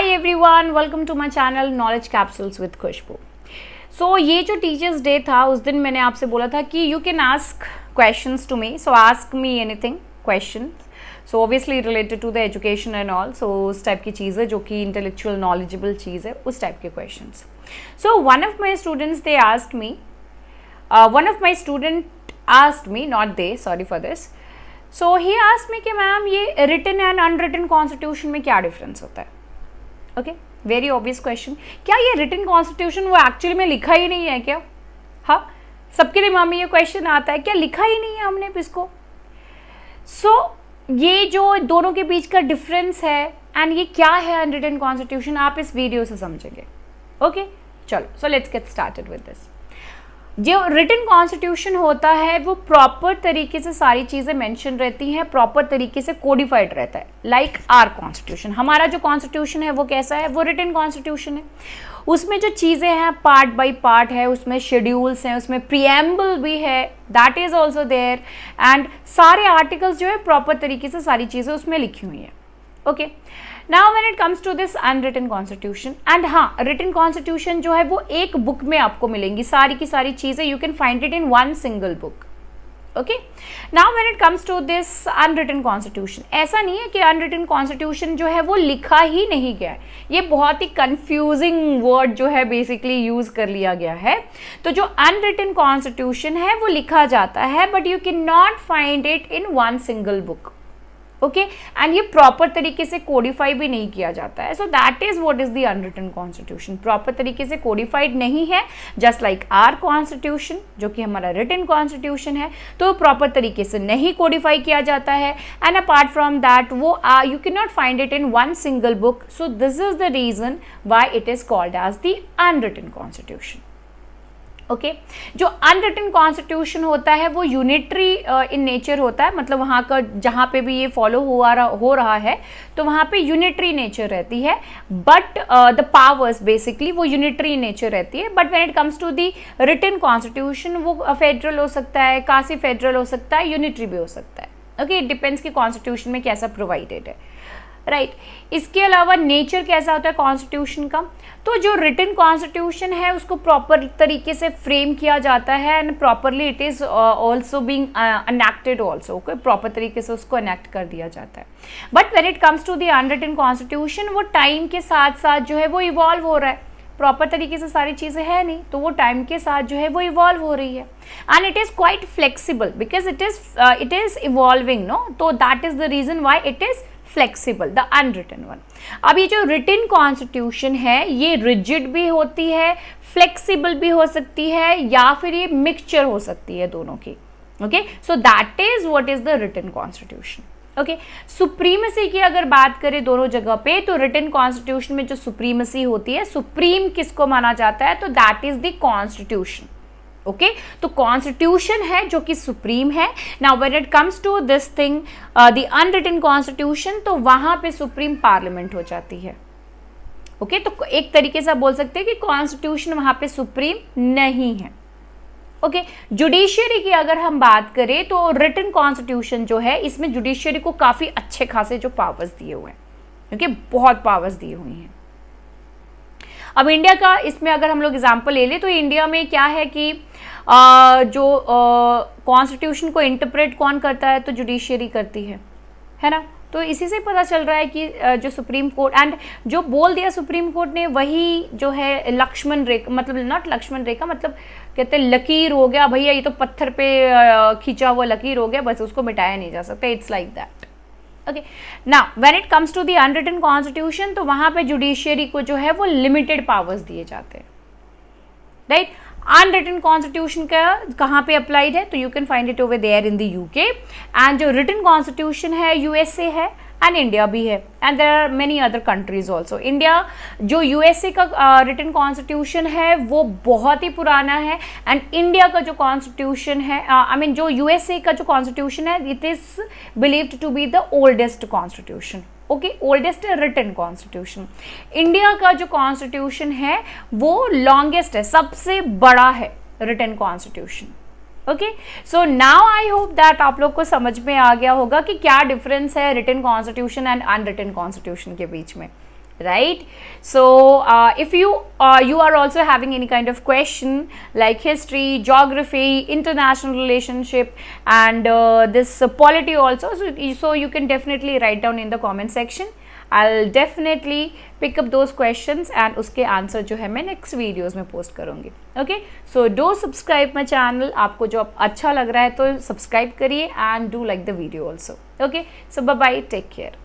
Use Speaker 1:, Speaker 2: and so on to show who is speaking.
Speaker 1: Hi everyone, welcome to my channel knowledge capsules with Khushboo. So ये जो teachers day था उस दिन मैंने आपसे बोला था कि you can ask questions to me, so ask me anything question, so obviously related to the education and all. So उस टाइप की चीज़ है जो कि इंटेलेक्चुअल नॉलेजेबल चीज़ है, उस टाइप के questions. So one of my students they asked me, one of my student asked me, not they, sorry for this. So he asked me कि ma'am ये रिटन एंड अनरिटन कॉन्स्टिट्यूशन में क्या difference होता है? Okay, very obvious question. क्या ये written constitution वो actually में लिखा ही नहीं है क्या? हाँ, सबके दिमाग में ये क्वेश्चन आता है, क्या लिखा ही नहीं है हमने इसको? सो ये जो दोनों के बीच का डिफरेंस है एंड ये क्या है अनरिटन कॉन्स्टिट्यूशन, आप इस वीडियो से समझेंगे। ओके, चलो, so let's get started with this. जो रिटन कॉन्स्टिट्यूशन होता है वो प्रॉपर तरीके से सारी चीज़ें मेंशन रहती हैं, प्रॉपर तरीके से कोडिफाइड रहता है। लाइक आर कॉन्स्टिट्यूशन, हमारा जो कॉन्स्टिट्यूशन है वो कैसा है? वो रिटन कॉन्स्टिट्यूशन है। उसमें जो चीज़ें हैं पार्ट बाय पार्ट है, उसमें शेड्यूल्स हैं, उसमें प्रीएम्बल भी है, that is also there, and सारे आर्टिकल्स जो है प्रॉपर तरीके से सारी चीज़ें उसमें लिखी हुई हैं। Okay, now when it comes to this unwritten constitution, and हाँ, रिटन कॉन्स्टिट्यूशन जो है वो एक बुक में आपको मिलेंगी, सारी की सारी चीज़ें you can find it in one single book. Okay, now when it comes to this unwritten constitution, ऐसा नहीं है कि अनरिटन कॉन्स्टिट्यूशन जो है वो लिखा ही नहीं गया है, ये बहुत ही कंफ्यूजिंग वर्ड जो है बेसिकली यूज कर लिया गया है। तो जो अनरिटन कॉन्स्टिट्यूशन है वो लिखा जाता है, but you can not find it in one single book. Okay, and ये प्रॉपर तरीके से कोडिफाई भी नहीं किया जाता है। सो that is what is the unwritten constitution, proper तरीके से कोडिफाइड नहीं है, जस्ट लाइक आर कॉन्स्टिट्यूशन जो कि हमारा रिटन कॉन्स्टिट्यूशन है, तो प्रॉपर तरीके से नहीं कोडिफाई किया जाता है। एंड अपार्ट फ्रॉम दैट वो you can not find it in one single book. So this is the reason why it is called as the unwritten constitution. Okay, जो अनरिटन कॉन्स्टिट्यूशन होता है वो यूनिटरी इन नेचर होता है, मतलब वहाँ का जहाँ पे भी ये फॉलो हो रहा है तो वहाँ पे यूनिटरी नेचर रहती है, बट द पावर्स बेसिकली वो यूनिटरी नेचर रहती है। But when it comes to the written constitution वो फेडरल हो सकता है, कासी फेडरल हो सकता है, यूनिटरी भी हो सकता है। ओके, इट डिपेंड्स कि कॉन्स्टिट्यूशन में कैसा प्रोवाइडेड है, राइट। इसके अलावा नेचर कैसा होता है कॉन्स्टिट्यूशन का? तो जो रिटन कॉन्स्टिट्यूशन है उसको प्रॉपर तरीके से फ्रेम किया जाता है and properly it is also being enacted also, proper तरीके से उसको एनेक्ट कर दिया जाता है। But when it comes to the unwritten constitution वो टाइम के साथ साथ जो है वो इवॉल्व हो रहा है, प्रॉपर तरीके से सारी चीज़ें है नहीं, तो वो टाइम के साथ जो है वो इवॉल्व हो रही है and it is quite flexible because it is evolving, no, तो that is the reason why it is flexible, the unwritten one. अब ये जो रिटन कॉन्स्टिट्यूशन है ये रिजिड भी होती है, फ्लेक्सिबल भी हो सकती है, या फिर ये मिक्सचर हो सकती है दोनों की। Okay, so that is what is the written constitution. Okay, supremacy की अगर बात करें दोनों जगह पे, तो रिटन कॉन्स्टिट्यूशन में जो सुप्रीमेसी होती है, सुप्रीम किसको माना जाता है? तो that is the constitution. Okay, तो कॉन्स्टिट्यूशन है जो कि सुप्रीम है। Now when it comes to this thing the unwritten constitution, तो वहां पे सुप्रीम पार्लियामेंट हो जाती है। ओके, तो एक तरीके से आप बोल सकते हैं कि कॉन्स्टिट्यूशन वहां पे सुप्रीम नहीं है। ओके, जुडिशियरी की अगर हम बात करें तो रिटन कॉन्स्टिट्यूशन जो है इसमें जुडिशियरी को काफी अच्छे खासे जो पावर्स दिए हुए हैं, क्योंकि बहुत पावर्स दी हुई हैं। अब इंडिया का इसमें अगर हम लोग एग्जाम्पल ले लें तो इंडिया में क्या है कि जो कॉन्स्टिट्यूशन को इंटरप्रेट कौन करता है? तो जुडिशियरी करती है ना। तो इसी से पता चल रहा है कि जो सुप्रीम कोर्ट एंड जो बोल दिया सुप्रीम कोर्ट ने वही जो है लक्ष्मण रेखा, मतलब नॉट लक्ष्मण रेखा, मतलब कहते हैं लकीर हो गया भैया, ये तो पत्थर पे खींचा हुआ लकीर हो गया, बस उसको मिटाया नहीं जा सकता। It's like that. Okay, now when it comes to the unwritten constitution, तो वहां पे जुडिशियरी को जो है वो लिमिटेड पावर्स दिए जाते हैं, राइट। अनरिटन कॉन्स्टिट्यूशन का कहाँ पे अप्लाइड है? तो you can find it over there in the UK, and जो रिटन कॉन्स्टिट्यूशन है यूएसए है एंड इंडिया भी है, and there are many other countries also. India जो यूएसए का रिटन कॉन्स्टिट्यूशन है वो बहुत ही पुराना है, एंड इंडिया का जो कॉन्स्टिट्यूशन है, आई मीन जो यूएसए का जो कॉन्स्टिट्यूशन है, it is believed to be the oldest constitution. Okay, oldest written constitution. India का जो कॉन्स्टिट्यूशन है वो लॉन्गेस्ट है, सबसे बड़ा है written constitution. Okay, so now I hope that आप लोग को समझ में आ गया होगा कि क्या डिफरेंस है written constitution and unwritten constitution के बीच में। right? So if you you are also having any kind of question like history, geography, international relationship, and this polity also, so you can definitely write down in the comment section. I'll definitely pick up those questions and उसके answer जो है मैं next videos में post करूँगी. Okay, so do subscribe my channel. आपको जो अच्छा लग रहा है तो सब्सक्राइब करिए and do like the video also. Okay, so bye bye, take care.